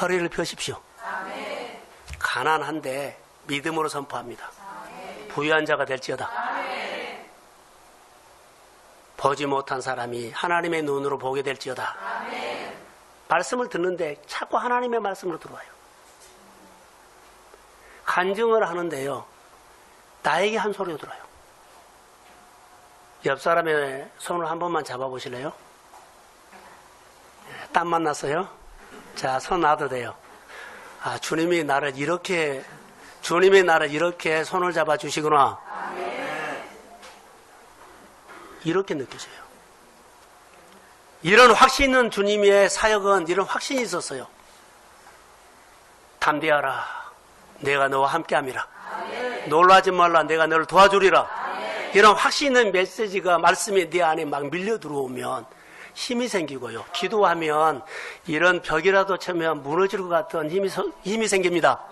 허리를 펴십시오. 아멘. 가난한데 믿음으로 선포합니다. 아멘. 부유한 자가 될지어다. 아멘. 보지 못한 사람이 하나님의 눈으로 보게 될지어다. 아멘. 말씀을 듣는데 자꾸 하나님의 말씀으로 들어와요. 간증을 하는데요, 나에게 한 소리가 들어요. 옆 사람의 손을 한 번만 잡아보실래요? 땀만 났어요? 자, 손 놔도 돼요. 주님이 나를 이렇게 손을 잡아주시구나. 이렇게 느껴져요. 이런 확신 있는 주님의 사역은 이런 확신이 있었어요. 담대하라. 내가 너와 함께함이라. 놀라지 말라. 내가 너를 도와주리라. 이런 확신 있는 메시지가, 말씀이 네 안에 막 밀려 들어오면 힘이 생기고요. 기도하면 이런 벽이라도 쳐면 무너질 것 같은 힘이 생깁니다.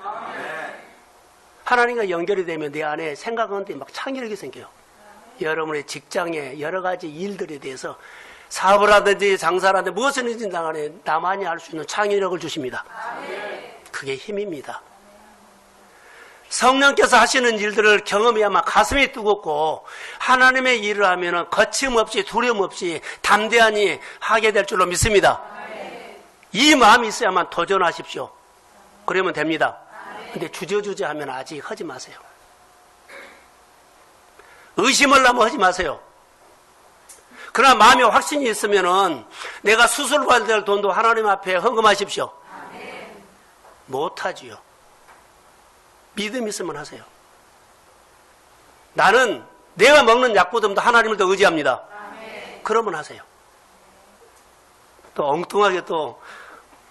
하나님과 연결이 되면 내 안에 생각 가운데 막 창의력이 생겨요. 여러분의 직장에 여러 가지 일들에 대해서 사업을 하든지 장사를 하든지 무엇이든지 간에 나만이 할 수 있는 창의력을 주십니다. 그게 힘입니다. 성령께서 하시는 일들을 경험해야만 가슴이 뜨겁고 하나님의 일을 하면 거침없이 두려움 없이 담대하니 하게 될 줄로 믿습니다. 이 마음이 있어야만 도전하십시오. 그러면 됩니다. 근데 주저주저 하면 아직 하지 마세요. 의심을 하면 하지 마세요. 그러나 마음에 확신이 있으면은 내가 수술받을 될 돈도 하나님 앞에 헌금하십시오. 못하지요. 믿음 있으면 하세요. 나는 내가 먹는 약보다도 하나님을 더 의지합니다. 그러면 하세요. 또 엉뚱하게 또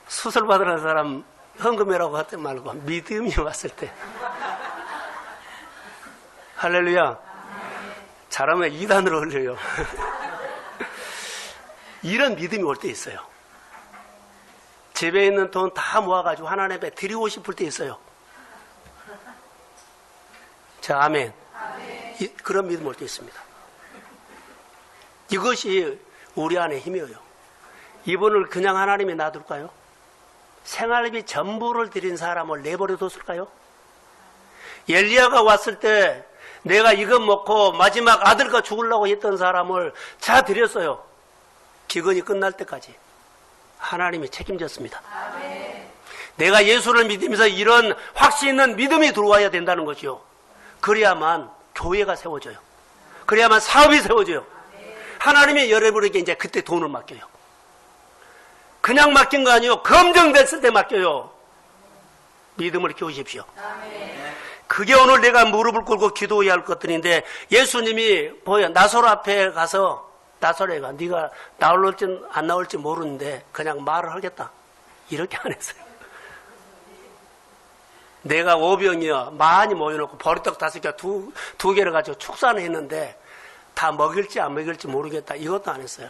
수술 받으러 사람 헌금해라고 하지 말고 믿음이 왔을 때. 할렐루야. 잘하면 2단으로 흘려요. 이런 믿음이 올 때 있어요. 집에 있는 돈 다 모아가지고 하나님 앞에 드리고 싶을 때 있어요. 자, 아멘. 그런 믿음 올 때 있습니다. 이것이 우리 안에 힘이에요. 이분을 그냥 하나님이 놔둘까요? 생활비 전부를 드린 사람을 내버려뒀을까요? 엘리야가 왔을 때 내가 이것 먹고 마지막 아들과 죽으려고 했던 사람을 다 드렸어요. 기근이 끝날 때까지. 하나님이 책임졌습니다. 내가 예수를 믿으면서 이런 확신 있는 믿음이 들어와야 된다는 거죠. 그래야만 교회가 세워져요. 그래야만 사업이 세워져요. 하나님의 여러분에게 이제 그때 돈을 맡겨요. 그냥 맡긴 거 아니에요. 검증됐을 때 맡겨요. 믿음을 키우십시오. 그게 오늘 내가 무릎을 꿇고 기도해야 할 것들인데 예수님이 나사로 앞에 가서 나사로가 네가 나올지 안 나올지 모르는데 그냥 말을 하겠다. 이렇게 안 했어요. 내가 오병이여 많이 모여놓고 보리떡 5개 두 개를 가지고 축사를 했는데 다 먹일지 안 먹일지 모르겠다. 이것도 안 했어요.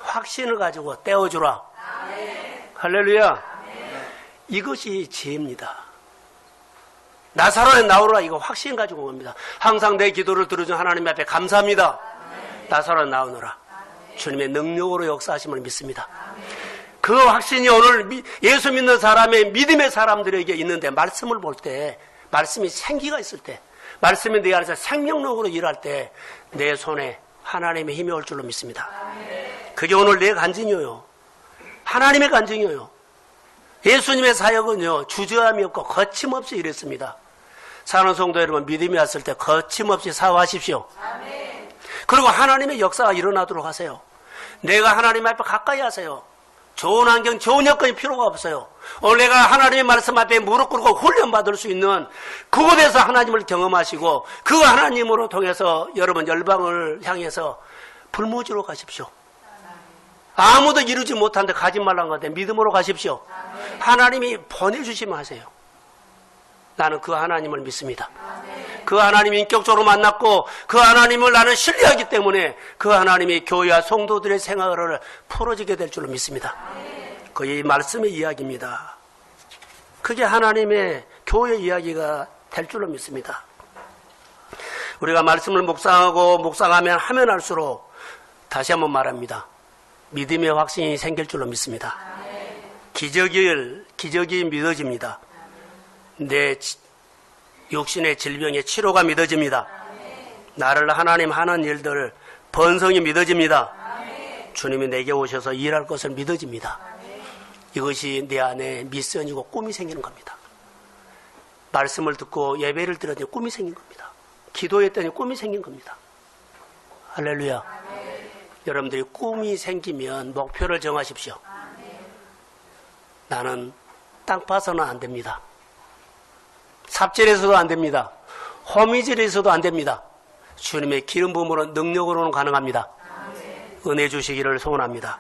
확신을 가지고 떼어주라. 할렐루야. 이것이 지혜입니다. 나사로에 나오라 이거 확신 가지고 옵니다. 항상 내 기도를 들어준 하나님 앞에 감사합니다. 나사로에 나오너라. 주님의 능력으로 역사하심을 믿습니다. 그 확신이 오늘 예수 믿는 사람의 믿음의 사람들에게 있는데 말씀을 볼 때 말씀이 생기가 있을 때 말씀이 내 안에서 생명력으로 일할 때 내 손에 하나님의 힘이 올 줄로 믿습니다. 그게 오늘 내 간증이에요. 하나님의 간증이에요. 예수님의 사역은요 주저함이 없고 거침없이 일했습니다. 사는 성도 여러분 믿음이 왔을 때 거침없이 사업하십시오. 그리고 하나님의 역사가 일어나도록 하세요. 내가 하나님 앞에 가까이 하세요. 좋은 환경, 좋은 여건이 필요가 없어요. 오늘 내가 하나님의 말씀 앞에 무릎 꿇고 훈련받을 수 있는 그곳에서 하나님을 경험하시고 그 하나님으로 통해서 여러분 열방을 향해서 불모지로 가십시오. 아무도 이루지 못한데 가지 말란 건데 믿음으로 가십시오. 하나님이 보내주시면 하세요. 나는 그 하나님을 믿습니다. 그 하나님 인격적으로 만났고 그 하나님을 나는 신뢰하기 때문에 그 하나님이 교회와 성도들의 생활을 풀어지게 될 줄로 믿습니다. 그의 말씀의 이야기입니다. 그게 하나님의 교회 이야기가 될 줄로 믿습니다. 우리가 말씀을 묵상하면 하면 할수록 다시 한번 말합니다. 믿음의 확신이 생길 줄로 믿습니다. 기적이 믿어집니다. 내 육신의 질병의 치료가 믿어집니다. 나를 하나님 하는 일들 번성이 믿어집니다. 주님이 내게 오셔서 일할 것을 믿어집니다. 이것이 내 안에 미션이고 꿈이 생기는 겁니다. 말씀을 듣고 예배를 드렸더니 꿈이 생긴 겁니다. 기도했더니 꿈이 생긴 겁니다. 할렐루야. 여러분들이 꿈이 생기면 목표를 정하십시오. 나는 땅 파서는 안 됩니다. 삽질에서도 안 됩니다. 호미질에서도 안 됩니다. 주님의 기름 부음으로 능력으로는 가능합니다. 은혜 주시기를 소원합니다.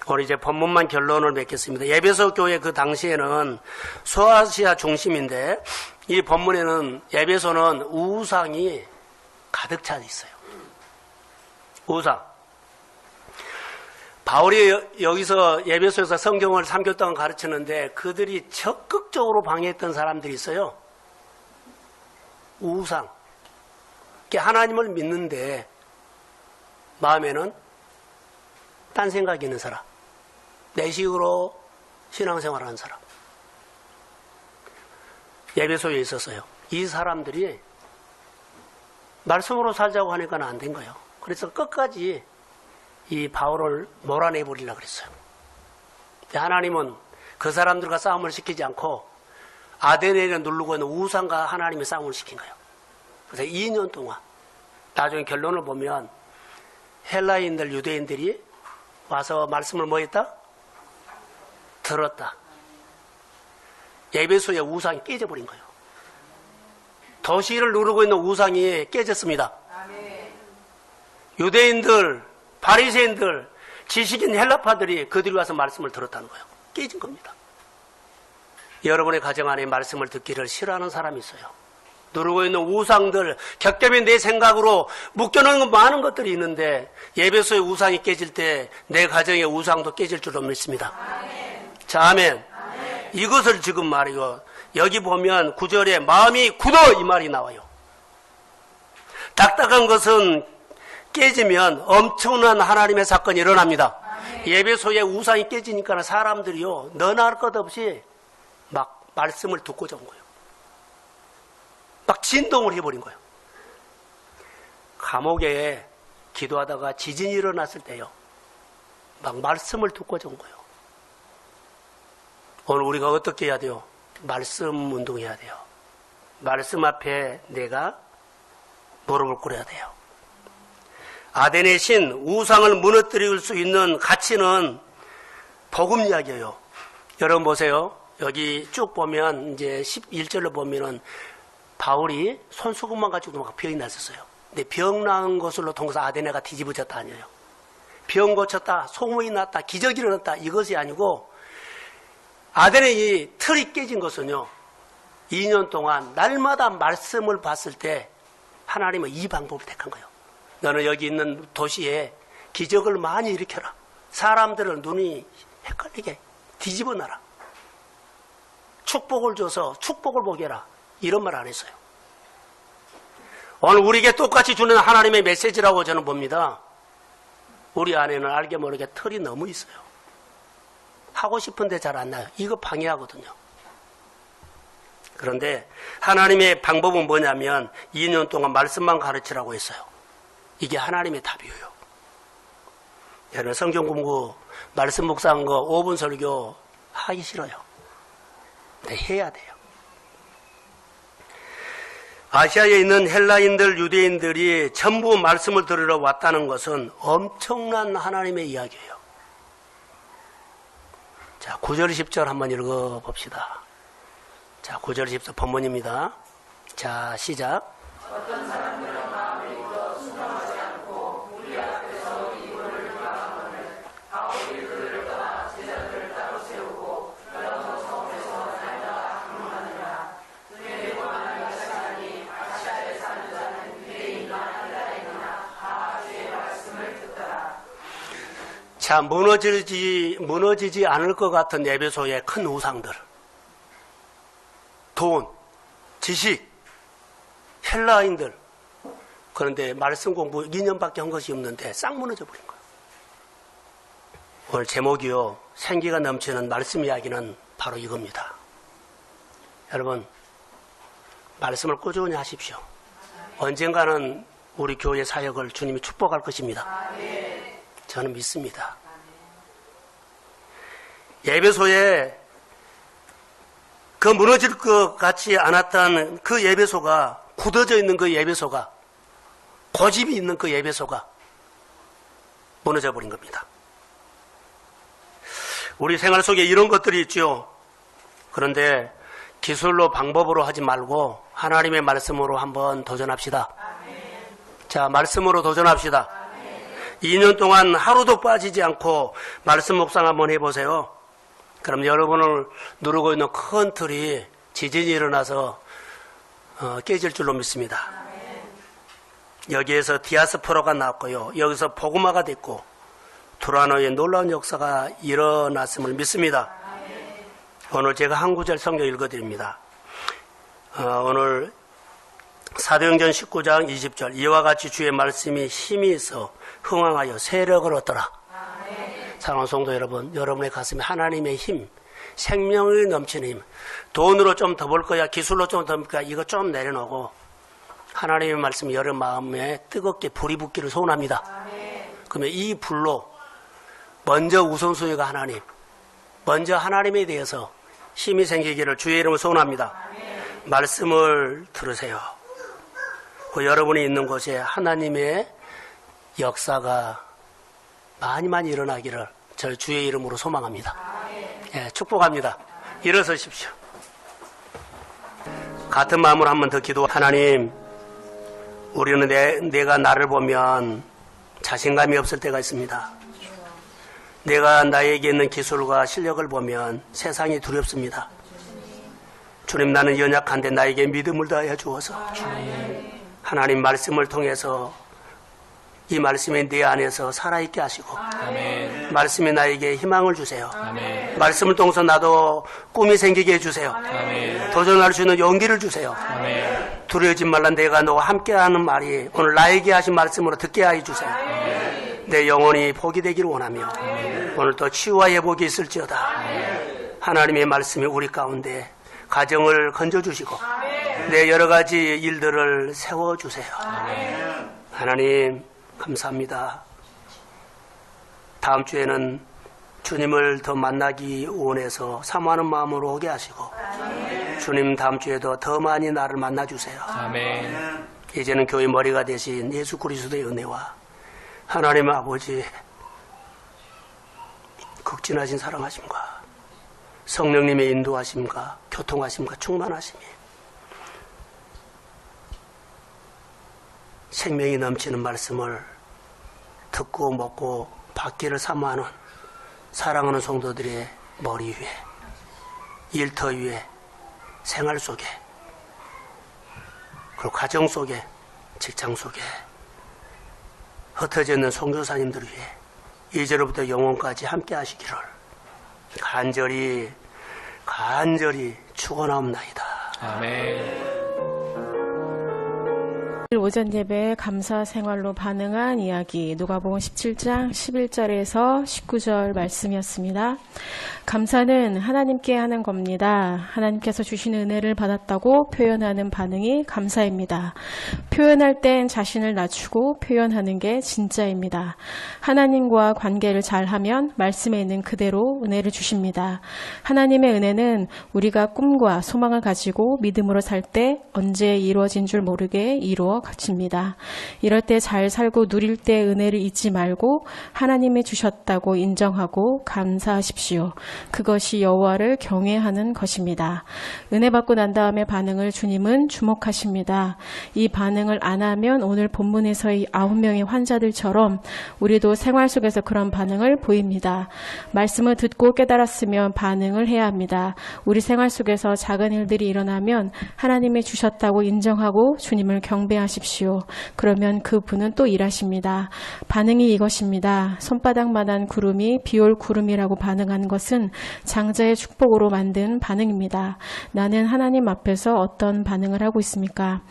오늘 이제 본문만 결론을 맺겠습니다. 에베소 교회 그 당시에는 소아시아 중심인데 이 본문에는 에베소는 우상이 가득 차 있어요. 우상. 바울이 여기서 에베소에서 성경을 3개월 동안 가르치는데 그들이 적극적으로 방해했던 사람들이 있어요. 우상. 하나님을 믿는데 마음에는 딴 생각이 있는 사람, 내 식으로 신앙생활하는 사람. 에베소에 있었어요. 이 사람들이 말씀으로 살자고 하니까 안 된 거예요. 그래서 끝까지 이 바울을 몰아내버리려고 그랬어요. 하나님은 그 사람들과 싸움을 시키지 않고 아데네를 누르고 있는 우상과 하나님의 싸움을 시킨 거예요. 그래서 2년 동안 나중에 결론을 보면 헬라인들, 유대인들이 와서 말씀을 뭐 했다? 들었다. 에베소의 우상이 깨져버린 거예요. 도시를 누르고 있는 우상이 깨졌습니다. 유대인들, 바리새인들, 지식인 헬라파들이 그들이 와서 말씀을 들었다는 거예요. 깨진 겁니다. 여러분의 가정 안에 말씀을 듣기를 싫어하는 사람이 있어요. 누르고 있는 우상들, 겹겹이 내 생각으로 묶여놓은 많은 것들이 있는데 에베소의 우상이 깨질 때 내 가정의 우상도 깨질 줄로 믿습니다. 자, 아멘. 이것을 지금 말이요. 여기 보면 9절에 마음이 굳어 이 말이 나와요. 딱딱한 것은 깨지면 엄청난 하나님의 사건이 일어납니다. 에베소의 우상이 깨지니까 사람들이요. 너나 할 것 없이 막 말씀을 듣고자 온 거예요. 막 진동을 해버린 거예요. 감옥에 기도하다가 지진이 일어났을 때요. 막 말씀을 듣고자 온 거예요. 오늘 우리가 어떻게 해야 돼요? 말씀 운동해야 돼요. 말씀 앞에 내가 무릎을 꿇어야 돼요. 아덴의 신, 우상을 무너뜨릴 수 있는 가치는 복음 이야기예요. 여러분 보세요. 여기 쭉 보면 이제 11절로 보면은 바울이 손수건만 가지고도 막 병이 났었어요. 근데 병 나은 것으로 통해서 아데네가 뒤집어졌다 아니에요. 병 고쳤다, 소문이 났다, 기적이 일어났다 이것이 아니고 아덴의 이 틀이 깨진 것은요. 2년 동안 날마다 말씀을 봤을 때 하나님은 이 방법을 택한 거예요. 너는 여기 있는 도시에 기적을 많이 일으켜라. 사람들을 눈이 헷갈리게 뒤집어 놔라. 축복을 줘서 축복을 보게 해라. 이런 말 안 했어요. 오늘 우리에게 똑같이 주는 하나님의 메시지라고 저는 봅니다. 우리 안에는 알게 모르게 틀이 너무 있어요. 하고 싶은데 잘 안 나요. 이거 방해하거든요. 그런데 하나님의 방법은 뭐냐면 2년 동안 말씀만 가르치라고 했어요. 이게 하나님의 답이에요. 여러분 성경 공부, 말씀 묵상한 거 5분 설교 하기 싫어요. 근데 해야 돼요. 아시아에 있는 헬라인들, 유대인들이 전부 말씀을 들으러 왔다는 것은 엄청난 하나님의 이야기예요. 자, 9절 10절 한번 읽어봅시다. 자, 9절 10절 본문입니다. 자, 시작. 어떤 사람들은 마음을 입어 순종하지 않고 우리 앞에서 이분을 비방하거늘 바울이 그들을 떠나 제자들을 따로 세우고 여러 성에서 살다가 강론하느라 그의 원하는 시간이 아시아에 사는 자는 유대인이나 헬라인이나 다 주의 말씀을 듣더라. 자, 무너지지 않을 것 같은 에베소의 큰 우상들, 돈, 지식, 헬라인들. 그런데 말씀 공부 2년밖에 한 것이 없는데 싹 무너져 버린 거예요. 오늘 제목이요. 생기가 넘치는 말씀 이야기는 바로 이겁니다. 여러분, 말씀을 꾸준히 하십시오. 언젠가는 우리 교회 사역을 주님이 축복할 것입니다. 저는 믿습니다. 에베소에 그 무너질 것 같지 않았던 그 에베소가, 굳어져 있는 그 에베소가, 고집이 있는 그 에베소가 무너져 버린 겁니다. 우리 생활 속에 이런 것들이 있죠. 그런데 기술로 방법으로 하지 말고 하나님의 말씀으로 한번 도전합시다. 자, 말씀으로 도전합시다. 2년 동안 하루도 빠지지 않고 말씀 묵상 한번 해보세요. 그럼 여러분을 누르고 있는 큰 틀이 지진이 일어나서 깨질 줄로 믿습니다. 여기에서 디아스포라가 나왔고요. 여기서 복음화가 됐고 두라노의 놀라운 역사가 일어났음을 믿습니다. 오늘 제가 한 구절 성경 읽어드립니다. 오늘 사도행전 19장 20절 이와 같이 주의 말씀이 힘이 있어 흥황하여 세력을 얻더라. 사랑하는 성도 여러분, 여러분의 가슴에 하나님의 힘, 생명이 넘치는 힘, 돈으로 좀 더 벌 거야, 기술로 좀 더 벌 거야, 이거 좀 내려놓고 하나님의 말씀이 여러분 마음에 뜨겁게 불이 붙기를 소원합니다. 그러면 이 불로 먼저 우선순위가 하나님, 먼저 하나님에 대해서 힘이 생기기를 주의 이름으로 소원합니다. 말씀을 들으세요. 그 여러분이 있는 곳에 하나님의 역사가 많이 일어나기를 저 주의 이름으로 소망합니다. 예, 축복합니다. 일어서십시오. 같은 마음으로 한 번 더 기도. 하나님, 우리는 내가 나를 보면 자신감이 없을 때가 있습니다. 내가 나에게 있는 기술과 실력을 보면 세상이 두렵습니다. 주님, 나는 연약한데 나에게 믿음을 다하여 주어서 하나님 말씀을 통해서 이 말씀이 내 안에서 살아있게 하시고 아멘. 말씀이 나에게 희망을 주세요. 아멘. 말씀을 통해서 나도 꿈이 생기게 해주세요. 아멘. 도전할 수 있는 용기를 주세요. 아멘. 두려워하지 말라. 내가 너와 함께하는 말이 오늘 나에게 하신 말씀으로 듣게 하여 주세요. 내 영혼이 복이 되기를 원하며 오늘 또 치유와 회복이 있을지어다. 하나님의 말씀이 우리 가운데 가정을 건져주시고 내 여러 가지 일들을 세워주세요. 하나님 감사합니다. 다음 주에는 주님을 더 만나기 원해서 사모하는 마음으로 오게 하시고 주님 다음 주에도 더 많이 나를 만나주세요. 아멘. 이제는 교회 머리가 되신 예수 그리스도의 은혜와 하나님 아버지 극진하신 사랑하심과 성령님의 인도하심과 교통하심과 충만하심이 생명이 넘치는 말씀을 듣고 먹고 받기를 사모하는 사랑하는 성도들의 머리 위에 일터 위에 생활 속에 그리고 가정 속에 직장 속에 흩어져 있는 선교사님들 위해 이제로부터 영원까지 함께 하시기를 간절히 축원하옵나이다. 아멘. 오전 예배 감사 생활로 반응한 이야기 누가복음 17장 11절에서 19절 말씀이었습니다. 감사는 하나님께 하는 겁니다. 하나님께서 주신 은혜를 받았다고 표현하는 반응이 감사입니다. 표현할 땐 자신을 낮추고 표현하는 게 진짜입니다. 하나님과 관계를 잘하면 말씀에 있는 그대로 은혜를 주십니다. 하나님의 은혜는 우리가 꿈과 소망을 가지고 믿음으로 살 때 언제 이루어진 줄 모르게 이루어 갇힙니다. 이럴 때 잘 살고 누릴 때 은혜를 잊지 말고 하나님이 주셨다고 인정하고 감사하십시오. 그것이 여호와를 경외하는 것입니다. 은혜 받고 난 다음에 반응을 주님은 주목하십니다. 이 반응을 안 하면 오늘 본문에서의 9명의 환자들처럼 우리도 생활 속에서 그런 반응을 보입니다. 말씀을 듣고 깨달았으면 반응을 해야 합니다. 우리 생활 속에서 작은 일들이 일어나면 하나님이 주셨다고 인정하고 주님을 경배하십시오. 그러면 그분은 또 일하십니다. 반응이 이것입니다. 손바닥만한 구름이 비올 구름이라고 반응하는 것은 장자의 축복으로 만든 반응입니다. 나는 하나님 앞에서 어떤 반응을 하고 있습니까?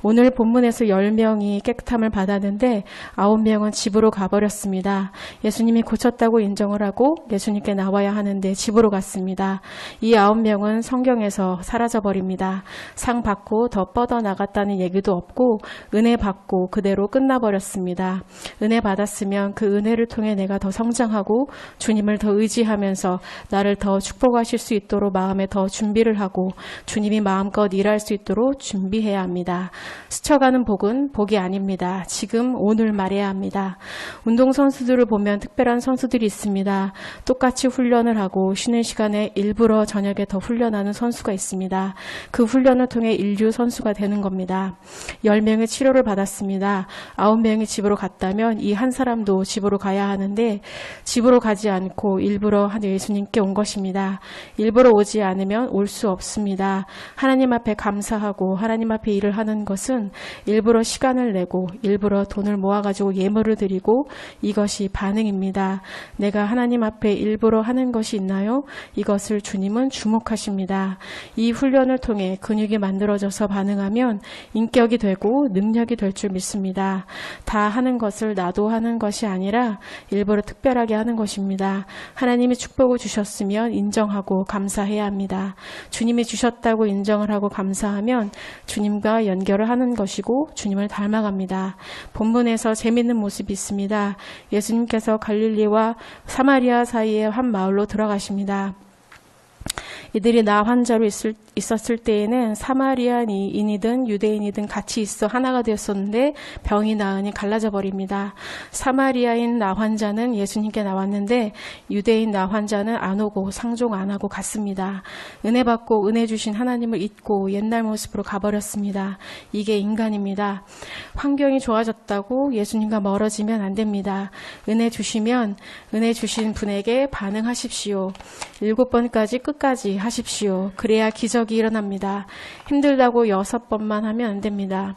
오늘 본문에서 10명이 깨끗함을 받았는데 9명은 집으로 가버렸습니다. 예수님이 고쳤다고 인정을 하고 예수님께 나와야 하는데 집으로 갔습니다. 이 9명은 성경에서 사라져버립니다. 상 받고 더 뻗어나갔다는 얘기도 없고 은혜 받고 그대로 끝나버렸습니다. 은혜 받았으면 그 은혜를 통해 내가 더 성장하고 주님을 더 의지하면서 나를 더 축복하실 수 있도록 마음에 더 준비를 하고 주님이 마음껏 일할 수 있도록 준비해야 합니다. 스쳐가는 복은 복이 아닙니다. 지금 오늘 말해야 합니다. 운동선수들을 보면 특별한 선수들이 있습니다. 똑같이 훈련을 하고 쉬는 시간에 일부러 저녁에 더 훈련하는 선수가 있습니다. 그 훈련을 통해 인류 선수가 되는 겁니다. 10명의 병의 치료를 받았습니다. 9명이 집으로 갔다면 이 한 사람도 집으로 가야 하는데 집으로 가지 않고 일부러 예수님께 온 것입니다. 일부러 오지 않으면 올 수 없습니다. 하나님 앞에 감사하고 하나님 앞에 일을 하는 것은 일부러 시간을 내고 일부러 돈을 모아가지고 예물을 드리고 이것이 반응입니다. 내가 하나님 앞에 일부러 하는 것이 있나요? 이것을 주님은 주목하십니다. 이 훈련을 통해 근육이 만들어져서 반응하면 인격이 되고 능력이 될 줄 믿습니다. 다 하는 것을 나도 하는 것이 아니라 일부러 특별하게 하는 것입니다. 하나님이 축복을 주셨으면 인정하고 감사해야 합니다. 주님이 주셨다고 인정을 하고 감사하면 주님과 연결을 하는 것이고 주님을 닮아갑니다. 본문에서 재미있는 모습이 있습니다. 예수님께서 갈릴리와 사마리아 사이에 한 마을로 들어가십니다. 이들이 나 환자로 있었을 때에는 사마리아인이든 유대인이든 같이 있어 하나가 되었었는데 병이 나으니 갈라져 버립니다. 사마리아인 나 환자는 예수님께 나왔는데 유대인 나 환자는 안 오고 상종 안 하고 갔습니다. 은혜 받고 은혜 주신 하나님을 잊고 옛날 모습으로 가버렸습니다. 이게 인간입니다. 환경이 좋아졌다고 예수님과 멀어지면 안 됩니다. 은혜 주시면 은혜 주신 분에게 반응하십시오. 7번까지 끝까지 하십시오. 그래야 기적이 일어납니다. 힘들다고 6번만 하면 안 됩니다.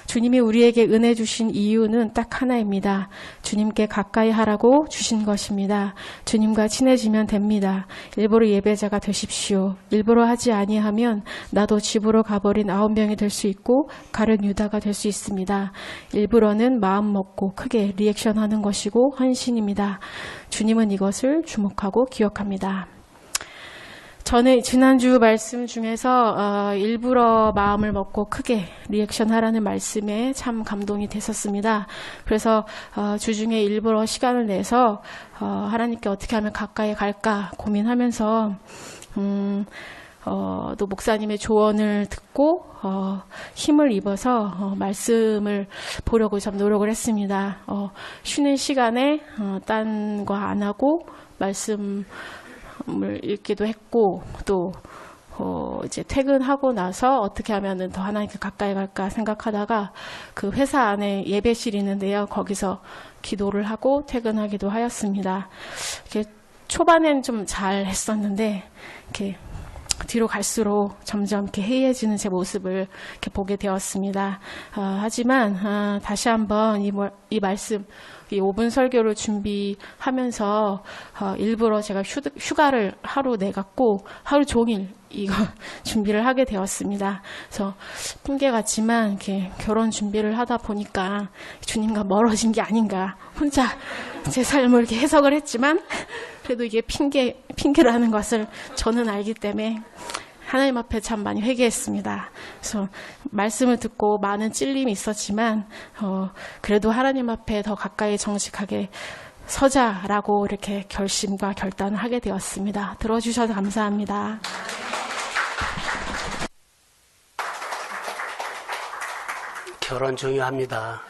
주님이 우리에게 은혜 주신 이유는 딱 하나입니다. 주님께 가까이 하라고 주신 것입니다. 주님과 친해지면 됩니다. 일부러 예배자가 되십시오. 일부러 하지 아니하면 나도 집으로 가버린 9명이 될 수 있고 가룟 유다가 될 수 있습니다. 일부러는 마음 먹고 크게 리액션하는 것이고 헌신입니다. 주님은 이것을 주목하고 기억합니다. 저는 지난주 말씀 중에서 일부러 마음을 먹고 크게 리액션 하라는 말씀에 참 감동이 됐었습니다. 그래서 주중에 일부러 시간을 내서 하나님께 어떻게 하면 가까이 갈까 고민하면서 또 목사님의 조언을 듣고 힘을 입어서 말씀을 보려고 참 노력을 했습니다. 쉬는 시간에 딴 거 안 하고 말씀을 읽기도 했고 또 이제 퇴근하고 나서 어떻게 하면은 더 하나님께 가까이 갈까 생각하다가 그 회사 안에 예배실이 있는데요. 거기서 기도를 하고 퇴근하기도 하였습니다. 이렇게 초반엔 좀 잘 했었는데 이렇게 뒤로 갈수록 점점 이렇게 해이해지는 제 모습을 이렇게 보게 되었습니다. 하지만 다시 한번 이 말씀, 이 5분 설교를 준비하면서 일부러 제가 휴가를 하루 내갖고 하루 종일 이거 준비를 하게 되었습니다. 그래서 핑계 같지만 이렇게 결혼 준비를 하다 보니까 주님과 멀어진 게 아닌가. 혼자 제 삶을 이렇게 해석을 했지만 그래도 이게 핑계라는 것을 저는 알기 때문에 하나님 앞에 참 많이 회개했습니다. 그래서 말씀을 듣고 많은 찔림이 있었지만 그래도 하나님 앞에 더 가까이 정직하게 서자라고 이렇게 결심과 결단을 하게 되었습니다. 들어주셔서 감사합니다. 결혼 중요합니다.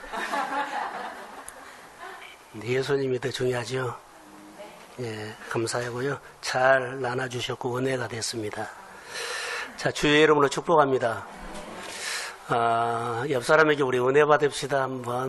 예수님이 더 중요하죠. 예, 감사하고요. 잘 나눠주셨고 은혜가 됐습니다. 자, 주의 이름으로 축복합니다. 옆 사람에게 우리 은혜 받읍시다 한번.